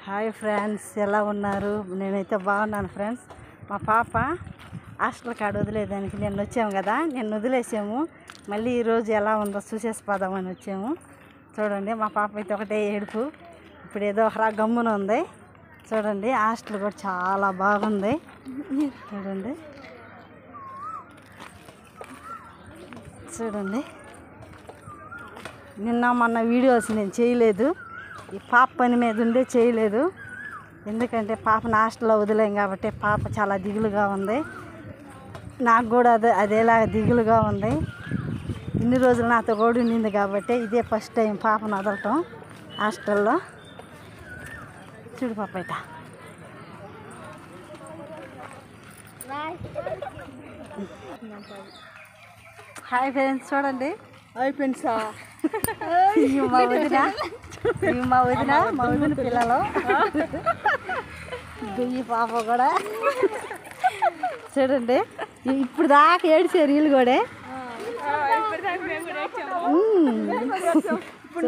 Hi friends, ఎలా ఉన్నారు? నేనైతే బాగున్నాను ఫ్రెండ్స్. మా పాప హాస్టల్ కాడ వదిలేదానికి నిన్న వచ్చాము కదా, నిన్న వదిలేసాము. మళ్ళీ ఈరోజు ఎలా ఉందో చూసేసి పోదామని వచ్చాము. చూడండి, మా పాప అయితే ఒకటే ఏడుపు. ఇప్పుడు ఏదో ఒక గమ్మున ఉంది. చూడండి, హాస్టల్ కూడా చాలా బాగుంది. చూడండి చూడండి నిన్న మొన్న వీడియోస్ నేను చేయలేదు. ఈ పాప పని మీద ఉండే చేయలేదు. ఎందుకంటే పాపను హాస్టల్లో వదిలేం కాబట్టి పాప చాలా దిగులుగా ఉంది. నాకు కూడా అదేలాగా దిగులుగా ఉంది. ఇన్ని రోజులు నాతో కూడా ఉండింది కాబట్టి ఇదే ఫస్ట్ టైం పాపను వదలటం హాస్టల్లో. చూడు పాప ఇట. హాయ్ ఫ్రెండ్స్, చూడండి. Hi friends. మా వదిన పిల్లలు ఈ పాప కూడా చూడండి. ఇప్పుడు దాకా ఏడిచారు వీళ్ళు కూడా. ఇప్పుడు